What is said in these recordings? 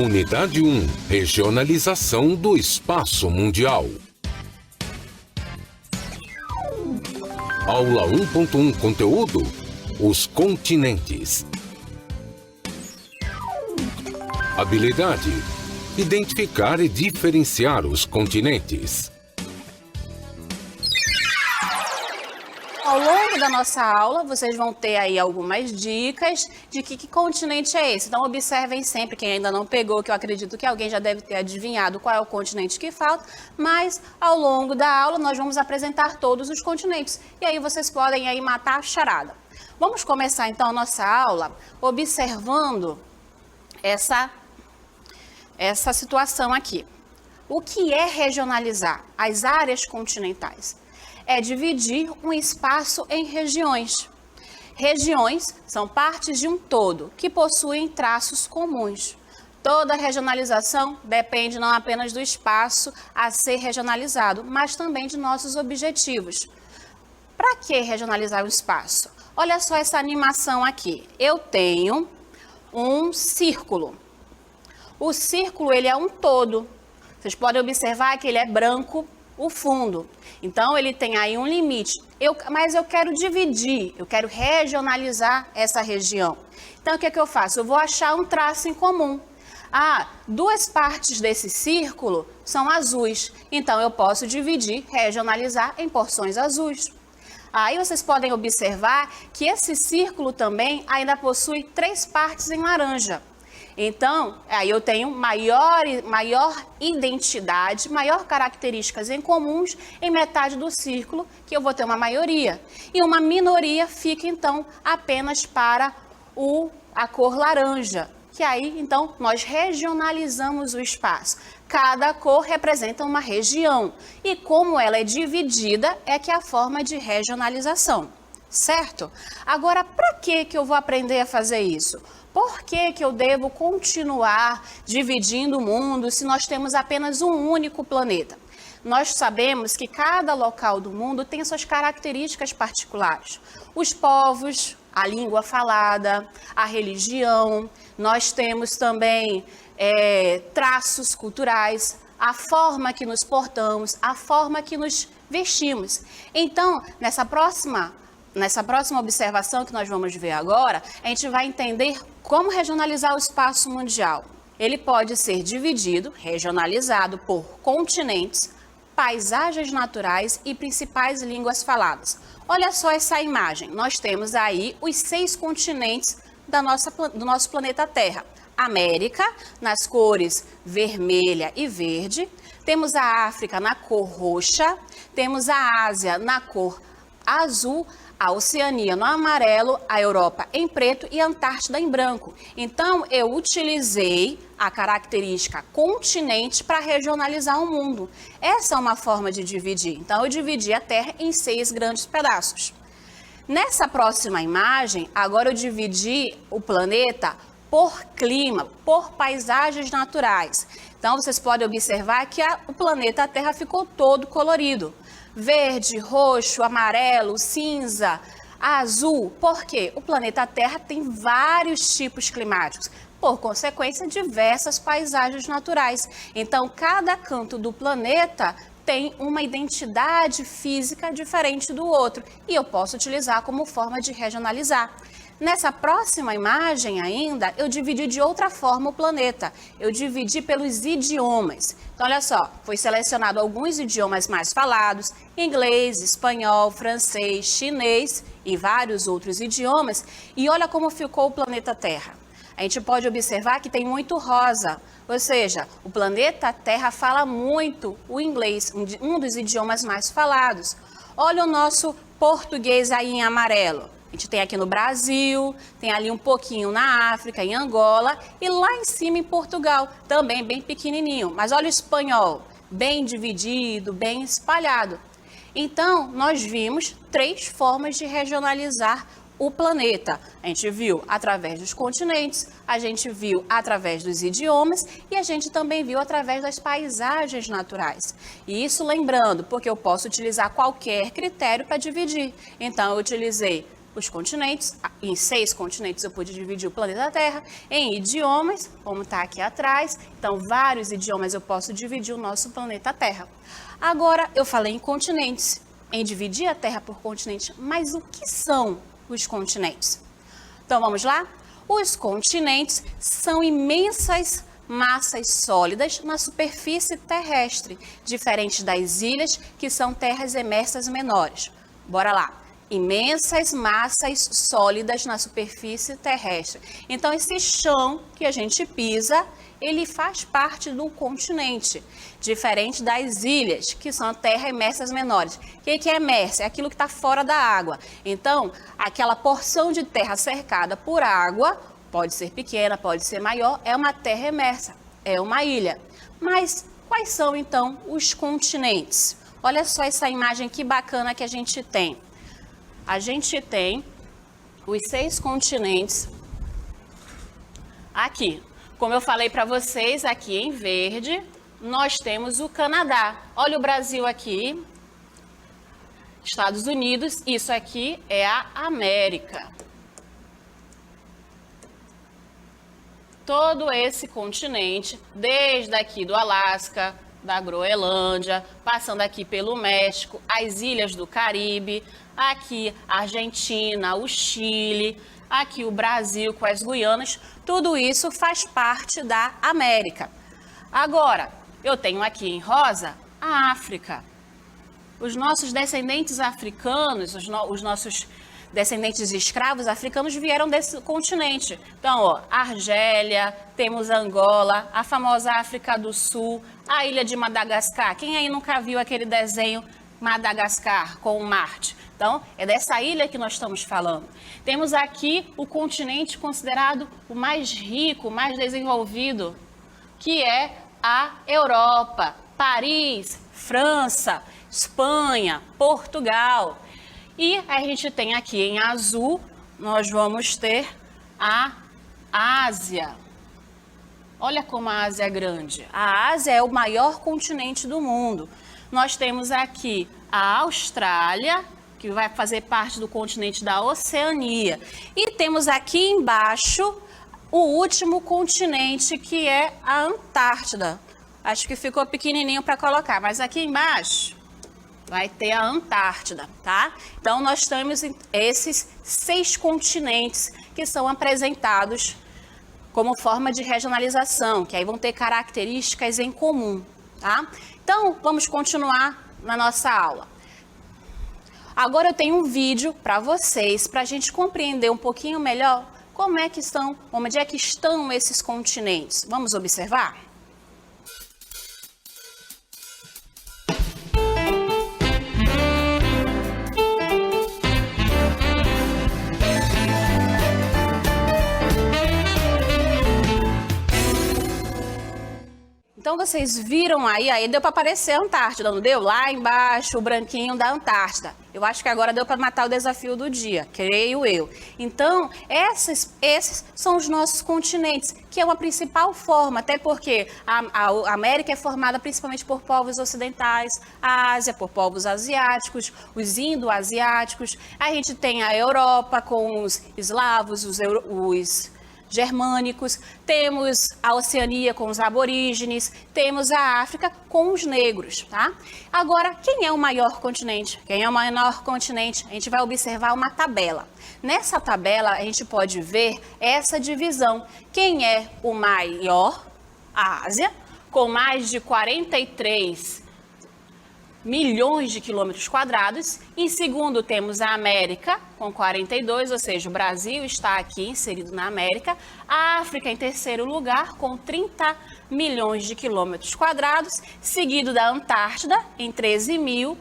Unidade 1. Regionalização do espaço mundial. Aula 1.1 Conteúdo: os continentes. Habilidade: identificar e diferenciar os continentes. Ao longo da nossa aula, vocês vão ter aí algumas dicas de que continente é esse. Então, observem sempre, quem ainda não pegou, que eu acredito que alguém já deve ter adivinhado qual é o continente que falta, mas ao longo da aula nós vamos apresentar todos os continentes. E aí vocês podem aí matar a charada. Vamos começar então a nossa aula observando essa situação aqui. O que é regionalizar? As áreas continentais. É dividir um espaço em regiões. Regiões são partes de um todo que possuem traços comuns. Toda regionalização depende não apenas do espaço a ser regionalizado, mas também de nossos objetivos. Para que regionalizar o espaço? Olha só essa animação aqui. Eu tenho um círculo. O círculo, ele é um todo. Vocês podem observar que ele é branco, o fundo. Então, ele tem aí um limite. Mas eu quero dividir, eu quero regionalizar essa região. Então, o que é que eu faço? Eu vou achar um traço em comum. Duas partes desse círculo são azuis. Então, eu posso dividir, regionalizar em porções azuis. Aí vocês podem observar que esse círculo também ainda possui 3 partes em laranja. Então, aí eu tenho maior identidade, maior características em comuns em metade do círculo, que eu vou ter uma maioria. E uma minoria fica, então, apenas para a cor laranja. Que aí, então, nós regionalizamos o espaço. Cada cor representa uma região. E como ela é dividida, é que é a forma de regionalização. Certo? Agora, para que eu vou aprender a fazer isso? Por que eu devo continuar dividindo o mundo se nós temos apenas um único planeta? Nós sabemos que cada local do mundo tem suas características particulares. Os povos, a língua falada, a religião, nós temos também traços culturais, a forma que nos portamos, a forma que nos vestimos. Então, nessa próxima observação que nós vamos ver agora, a gente vai entender como regionalizar o espaço mundial. Ele pode ser dividido, regionalizado por continentes, paisagens naturais e principais línguas faladas. Olha só essa imagem. Nós temos aí os 6 continentes do nosso planeta Terra. América, nas cores vermelha e verde. Temos a África na cor roxa. Temos a Ásia na cor azul, a Oceania no amarelo, a Europa em preto e a Antártida em branco. Então, eu utilizei a característica continente para regionalizar o mundo. Essa é uma forma de dividir. Então, eu dividi a Terra em 6 grandes pedaços. Nessa próxima imagem, agora eu dividi o planeta por clima, por paisagens naturais. Então, vocês podem observar que o planeta Terra ficou todo colorido. Verde, roxo, amarelo, cinza, azul. Por quê? O planeta Terra tem vários tipos climáticos. Por consequência, diversas paisagens naturais. Então, cada canto do planeta tem uma identidade física diferente do outro. E eu posso utilizar como forma de regionalizar. Nessa próxima imagem ainda, eu dividi de outra forma o planeta. Eu dividi pelos idiomas. Então, olha só, foi selecionado alguns idiomas mais falados, inglês, espanhol, francês, chinês e vários outros idiomas. E olha como ficou o planeta Terra. A gente pode observar que tem muito rosa, ou seja, o planeta Terra fala muito o inglês, um dos idiomas mais falados. Olha o nosso português aí em amarelo. A gente tem aqui no Brasil, tem ali um pouquinho na África, em Angola e lá em cima em Portugal, também bem pequenininho. Mas olha o espanhol, bem dividido, bem espalhado. Então, nós vimos 3 formas de regionalizar o planeta. A gente viu através dos continentes, a gente viu através dos idiomas e a gente também viu através das paisagens naturais. E isso lembrando, porque eu posso utilizar qualquer critério para dividir. Então, eu utilizei os continentes, em 6 continentes eu pude dividir o planeta Terra, em idiomas, como está aqui atrás, então vários idiomas eu posso dividir o nosso planeta Terra. Agora eu falei em continentes, em dividir a Terra por continente, mas o que são os continentes? Então vamos lá? Os continentes são imensas massas sólidas na superfície terrestre, diferentes das ilhas, que são terras emersas menores. Bora lá! Imensas massas sólidas na superfície terrestre. Então, esse chão que a gente pisa, ele faz parte do continente, diferente das ilhas, que são terras emersas menores. O que é emersa? É aquilo que está fora da água. Então, aquela porção de terra cercada por água, pode ser pequena, pode ser maior, é uma terra emersa, é uma ilha. Mas quais são, então, os continentes? Olha só essa imagem que bacana que a gente tem. A gente tem os 6 continentes aqui. Como eu falei para vocês, aqui em verde, nós temos o Canadá. Olha o Brasil aqui, Estados Unidos, isso aqui é a América. Todo esse continente, desde aqui do Alasca, da Groenlândia, passando aqui pelo México, as ilhas do Caribe, aqui a Argentina, o Chile, aqui o Brasil com as Guianas, tudo isso faz parte da América. Agora, eu tenho aqui em rosa a África. Os nossos descendentes africanos, os nossos descendentes de escravos africanos vieram desse continente. Então, ó, Argélia, temos Angola, a famosa África do Sul, a ilha de Madagascar. Quem aí nunca viu aquele desenho Madagascar com o Marte? Então, é dessa ilha que nós estamos falando. Temos aqui o continente considerado o mais rico, o mais desenvolvido, que é a Europa, Paris, França, Espanha, Portugal. E a gente tem aqui em azul, nós vamos ter a Ásia. Olha como a Ásia é grande. A Ásia é o maior continente do mundo. Nós temos aqui a Austrália, que vai fazer parte do continente da Oceania. E temos aqui embaixo o último continente, que é a Antártida. Acho que ficou pequenininho para colocar, mas aqui embaixo vai ter a Antártida, tá? Então, nós temos esses 6 continentes que são apresentados como forma de regionalização, que aí vão ter características em comum, tá? Então, vamos continuar na nossa aula. Agora eu tenho um vídeo para vocês, para a gente compreender um pouquinho melhor como é que estão, onde é que estão esses continentes. Vamos observar? Então, vocês viram aí deu para aparecer a Antártida, não deu? Lá embaixo, o branquinho da Antártida. Eu acho que agora deu para matar o desafio do dia, creio eu. Então, esses são os nossos continentes, que é uma principal forma, até porque a América é formada principalmente por povos ocidentais, a Ásia por povos asiáticos, os indo-asiáticos, a gente tem a Europa com os eslavos, os germânicos, temos a Oceania com os aborígenes, temos a África com os negros, tá? Agora, quem é o maior continente? Quem é o menor continente? A gente vai observar uma tabela. Nessa tabela, a gente pode ver essa divisão. Quem é o maior? A Ásia, com mais de 43 milhões de quilômetros quadrados. Em segundo, temos a América, com 42, ou seja, o Brasil está aqui inserido na América. A África em terceiro lugar, com 30 milhões de quilômetros quadrados, seguido da Antártida, em 13 mil,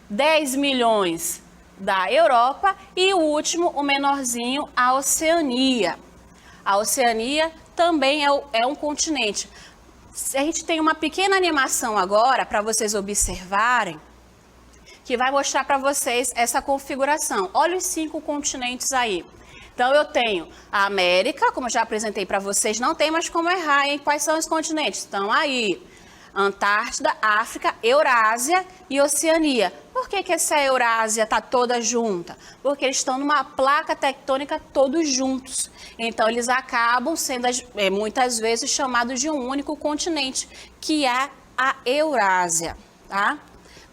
10 milhões da Europa e o último, o menorzinho, a Oceania. A Oceania também é um continente. A gente tem uma pequena animação agora para vocês observarem, que vai mostrar para vocês essa configuração. Olha os 5 continentes aí. Então, eu tenho a América, como eu já apresentei para vocês, não tem mais como errar, hein? Quais são os continentes? Estão aí: Antártida, África, Eurásia e Oceania. por que essa Eurásia está toda junta? Porque eles estão numa placa tectônica todos juntos. Então, eles acabam sendo muitas vezes chamados de um único continente, que é a Eurásia, tá?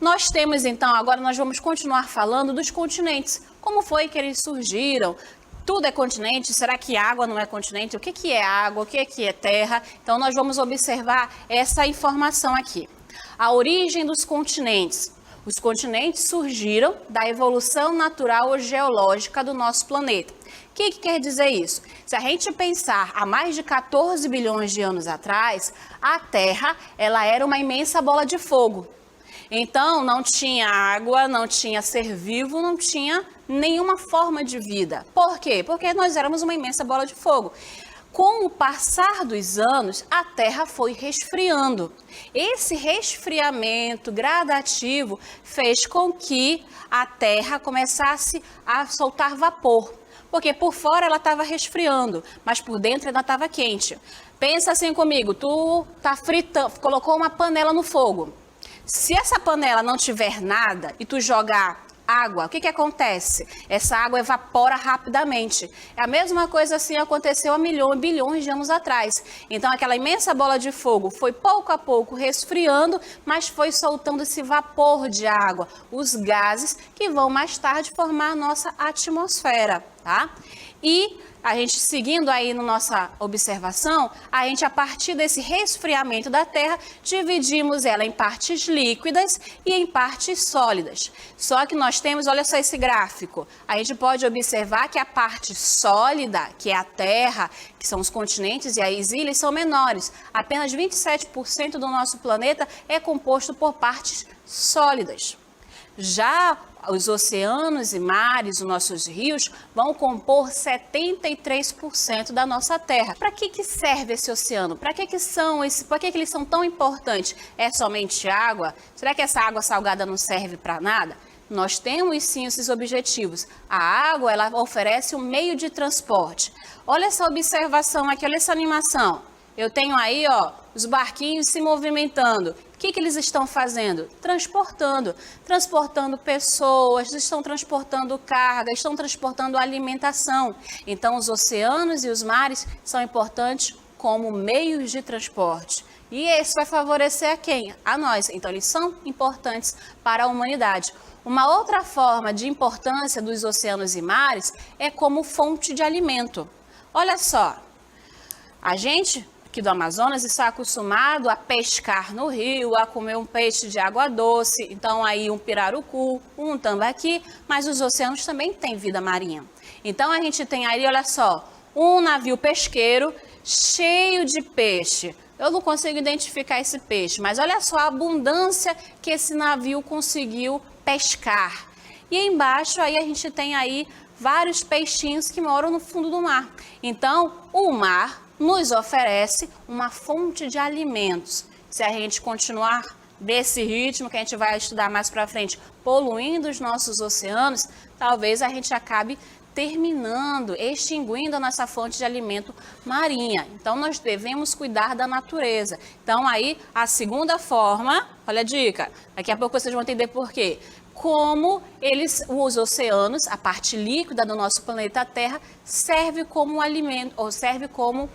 Nós temos, então, agora nós vamos continuar falando dos continentes. Como foi que eles surgiram? Tudo é continente? Será que água não é continente? O que é água? O que é terra? Então, nós vamos observar essa informação aqui. A origem dos continentes. Os continentes surgiram da evolução natural ou geológica do nosso planeta. O que quer dizer isso? Se a gente pensar há mais de 14 bilhões de anos atrás, a Terra ela era uma imensa bola de fogo. Então, não tinha água, não tinha ser vivo, não tinha nenhuma forma de vida. Por quê? Porque nós éramos uma imensa bola de fogo. Com o passar dos anos, a Terra foi resfriando. Esse resfriamento gradativo fez com que a Terra começasse a soltar vapor. Porque por fora ela estava resfriando, mas por dentro ela estava quente. Pensa assim comigo, tu tá fritando, colocou uma panela no fogo. Se essa panela não tiver nada e tu jogar água, o que acontece? Essa água evapora rapidamente. É a mesma coisa assim aconteceu há bilhões de anos atrás. Então aquela imensa bola de fogo foi pouco a pouco resfriando, mas foi soltando esse vapor de água, os gases que vão mais tarde formar a nossa atmosfera, tá? E a gente seguindo aí na nossa observação, a gente a partir desse resfriamento da Terra, dividimos ela em partes líquidas e em partes sólidas. Só que nós temos, olha só esse gráfico, a gente pode observar que a parte sólida, que é a Terra, que são os continentes e as ilhas, são menores. Apenas 27% do nosso planeta é composto por partes sólidas. Já os oceanos e mares, os nossos rios, vão compor 73% da nossa Terra. Para que serve esse oceano? Para que eles são tão importantes? É somente água? Será que essa água salgada não serve para nada? Nós temos sim esses objetivos. A água, ela oferece um meio de transporte. Olha essa observação aqui, olha essa animação. Eu tenho aí, ó, os barquinhos se movimentando. O que eles estão fazendo? Transportando pessoas, estão transportando carga, estão transportando alimentação. Então, os oceanos e os mares são importantes como meios de transporte. E isso vai favorecer a quem? A nós. Então, eles são importantes para a humanidade. Uma outra forma de importância dos oceanos e mares é como fonte de alimento. Olha só, a gente aqui do Amazonas está acostumado a pescar no rio, a comer um peixe de água doce, então aí um pirarucu, um tambaqui, mas os oceanos também têm vida marinha. Então a gente tem aí, olha só, um navio pesqueiro cheio de peixe. Eu não consigo identificar esse peixe, mas olha só a abundância que esse navio conseguiu pescar. E embaixo aí a gente tem aí vários peixinhos que moram no fundo do mar. Então, o mar nos oferece uma fonte de alimentos. Se a gente continuar desse ritmo que a gente vai estudar mais para frente, poluindo os nossos oceanos, talvez a gente acabe extinguindo a nossa fonte de alimento marinha. Então, nós devemos cuidar da natureza. Então, aí, a segunda forma, olha a dica, daqui a pouco vocês vão entender por quê. Como os oceanos, a parte líquida do nosso planeta Terra, serve como alimento, ou serve como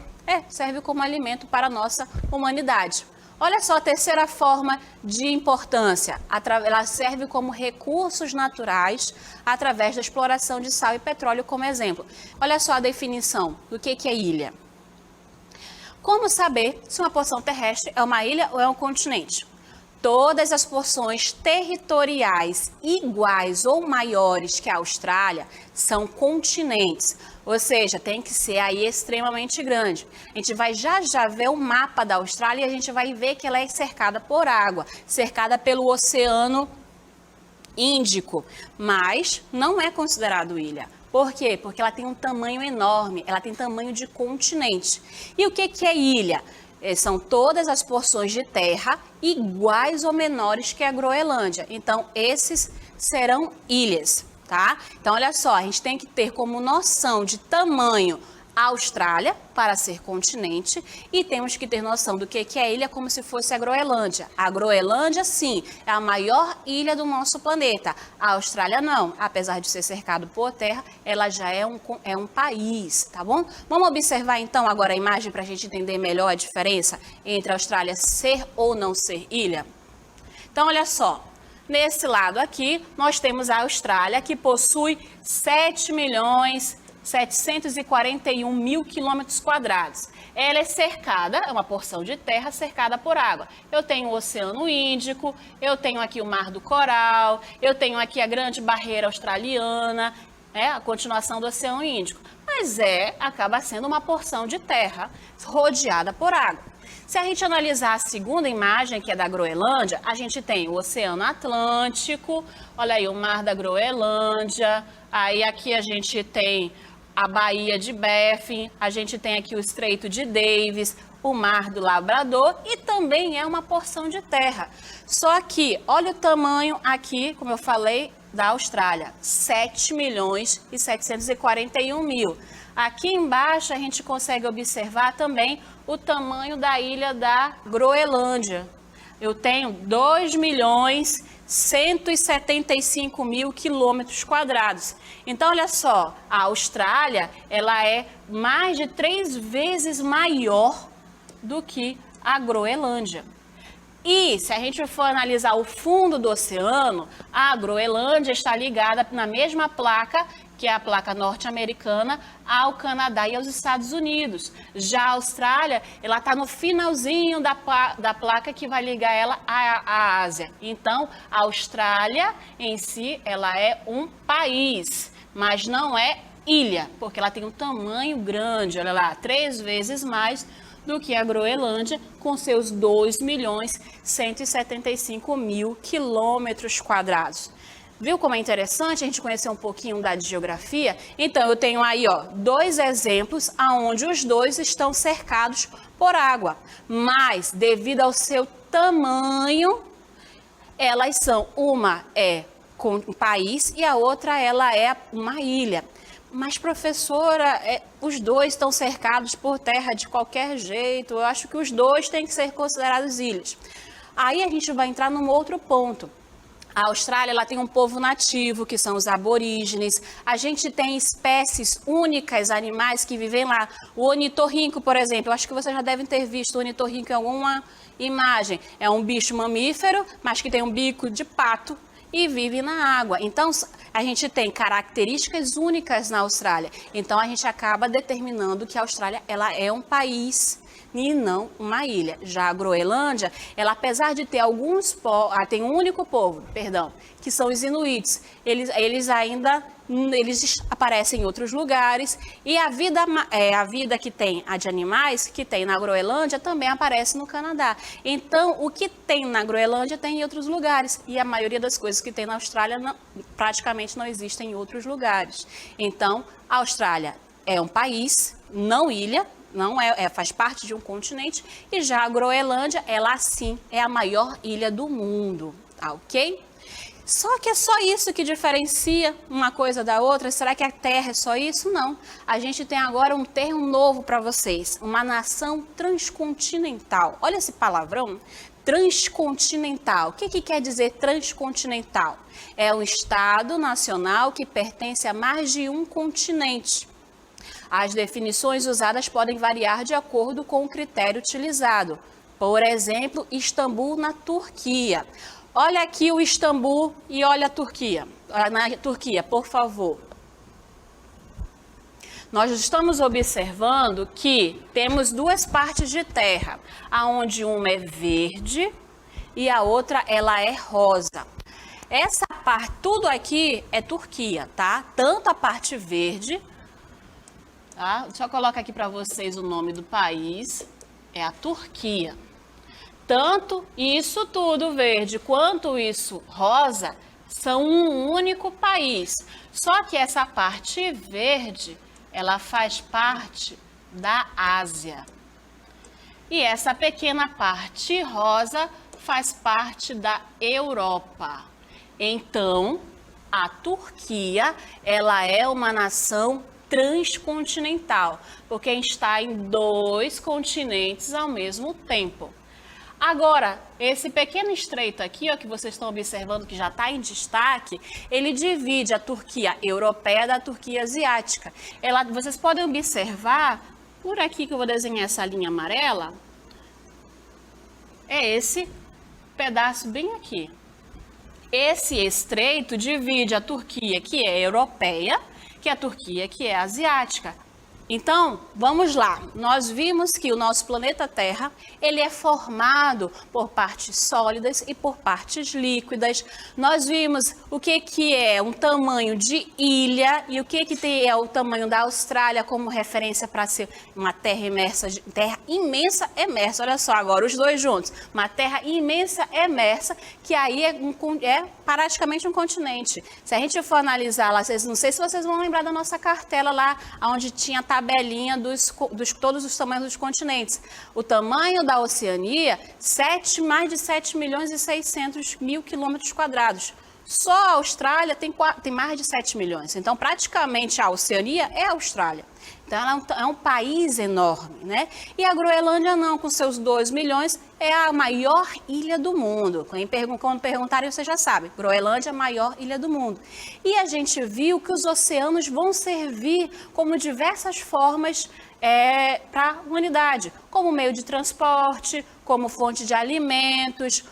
alimento para a nossa humanidade. Olha só a terceira forma de importância. Ela serve como recursos naturais através da exploração de sal e petróleo como exemplo. Olha só a definição do que é ilha. Como saber se uma porção terrestre é uma ilha ou é um continente? Todas as porções territoriais iguais ou maiores que a Austrália são continentes, ou seja, tem que ser aí extremamente grande. A gente vai já ver o mapa da Austrália e a gente vai ver que ela é cercada por água, cercada pelo Oceano Índico, mas não é considerado ilha. Por quê? Porque ela tem um tamanho enorme, ela tem tamanho de continente. E o que é ilha? São todas as porções de terra iguais ou menores que a Groenlândia. Então, esses serão ilhas, tá? Então, olha só, a gente tem que ter como noção de tamanho a Austrália para ser continente e temos que ter noção do que é ilha como se fosse a Groenlândia. A Groenlândia, sim, é a maior ilha do nosso planeta. A Austrália não, apesar de ser cercado por terra, ela já é um país, tá bom? Vamos observar então agora a imagem para a gente entender melhor a diferença entre a Austrália ser ou não ser ilha? Então, olha só. Nesse lado aqui, nós temos a Austrália, que possui 7.741.000 quilômetros quadrados. Ela é cercada, é uma porção de terra cercada por água. Eu tenho o Oceano Índico, eu tenho aqui o Mar do Coral, eu tenho aqui a Grande Barreira Australiana, a continuação do Oceano Índico. Mas acaba sendo uma porção de terra rodeada por água. Se a gente analisar a segunda imagem, que é da Groenlândia, a gente tem o Oceano Atlântico, olha aí o Mar da Groenlândia, aí aqui a gente tem a Baía de Baffin, a gente tem aqui o Estreito de Davis, o Mar do Labrador e também é uma porção de terra. Só que, olha o tamanho aqui, como eu falei, da Austrália, 7.741.000. Aqui embaixo a gente consegue observar também o tamanho da ilha da Groenlândia. Eu tenho 2.175.000 quilômetros quadrados. Então, olha só, a Austrália, ela é mais de 3 vezes maior do que a Groenlândia. E se a gente for analisar o fundo do oceano, a Groenlândia está ligada na mesma placa, que é a placa norte-americana, ao Canadá e aos Estados Unidos. Já a Austrália, ela está no finalzinho da placa que vai ligar ela à Ásia. Então, a Austrália em si, ela é um país, mas não é ilha, porque ela tem um tamanho grande, olha lá, 3 vezes mais do que a Groenlândia, com seus 2.175.000 quilômetros quadrados. Viu como é interessante a gente conhecer um pouquinho da geografia? Então, eu tenho aí, 2 exemplos onde os dois estão cercados por água, mas devido ao seu tamanho, elas são, uma é um país e a outra ela é uma ilha. Mas, professora, os dois estão cercados por terra de qualquer jeito. Eu acho que os dois têm que ser considerados ilhas. Aí a gente vai entrar num outro ponto. A Austrália, ela tem um povo nativo, que são os aborígenes. A gente tem espécies únicas, animais que vivem lá. O ornitorrinco, por exemplo, eu acho que vocês já devem ter visto o ornitorrinco em alguma imagem. É um bicho mamífero, mas que tem um bico de pato e vive na água. Então, a gente tem características únicas na Austrália. Então, a gente acaba determinando que a Austrália ela é um país e não uma ilha. Já a Groenlândia, ela apesar de ter tem um único povo, que são os Inuits. Eles ainda aparecem em outros lugares e a vida que tem, a de animais, que tem na Groenlândia, também aparece no Canadá. Então, o que tem na Groenlândia tem em outros lugares e a maioria das coisas que tem na Austrália praticamente não existem em outros lugares. Então, a Austrália é um país, não ilha, não faz parte de um continente, e já a Groenlândia, ela sim é a maior ilha do mundo, tá ok? Só que é só isso que diferencia uma coisa da outra? Será que a Terra é só isso? Não. A gente tem agora um termo novo para vocês, uma nação transcontinental. Olha esse palavrão, transcontinental. O que quer dizer transcontinental? É um estado nacional que pertence a mais de um continente. As definições usadas podem variar de acordo com o critério utilizado. Por exemplo, Istambul, na Turquia. Olha aqui o Istambul e olha a Turquia. Na Turquia, por favor. Nós estamos observando que temos 2 partes de terra, onde uma é verde e a outra ela é rosa. Essa parte, tudo aqui é Turquia, tá? Tanto a parte verde, tá? Só colocar aqui para vocês o nome do país, é a Turquia. Tanto isso tudo verde quanto isso rosa são um único país. Só que essa parte verde, ela faz parte da Ásia. E essa pequena parte rosa faz parte da Europa. Então, a Turquia, ela é uma nação transcontinental, porque está em 2 continentes ao mesmo tempo. Agora, esse pequeno estreito aqui, ó, que vocês estão observando que já está em destaque, ele divide a Turquia europeia da Turquia asiática. Vocês podem observar, por aqui que eu vou desenhar essa linha amarela, é esse pedaço bem aqui. Esse estreito divide a Turquia, que é europeia, que é a Turquia, que é asiática. Então, vamos lá. Nós vimos que o nosso planeta Terra, ele é formado por partes sólidas e por partes líquidas. Nós vimos o que é um tamanho de ilha e o que é o tamanho da Austrália como referência para ser uma terra imersa, terra imensa emersa. Olha só agora, os dois juntos. Uma terra imensa emersa, que aí é praticamente um continente. Se a gente for analisar lá, não sei se vocês vão lembrar da nossa cartela lá, onde tinha a tabelinha todos os tamanhos dos continentes. O tamanho da Oceania, mais de 7 milhões e 600 mil quilômetros quadrados. Só a Austrália tem mais de 7 milhões. Então, praticamente, a Oceania é a Austrália. Então, ela é um país enorme, né? E a Groenlândia não, com seus 2 milhões, é a maior ilha do mundo. Quando perguntarem, você já sabe. Groenlândia é a maior ilha do mundo. E a gente viu que os oceanos vão servir como diversas formas para a humanidade. Como meio de transporte, como fonte de alimentos.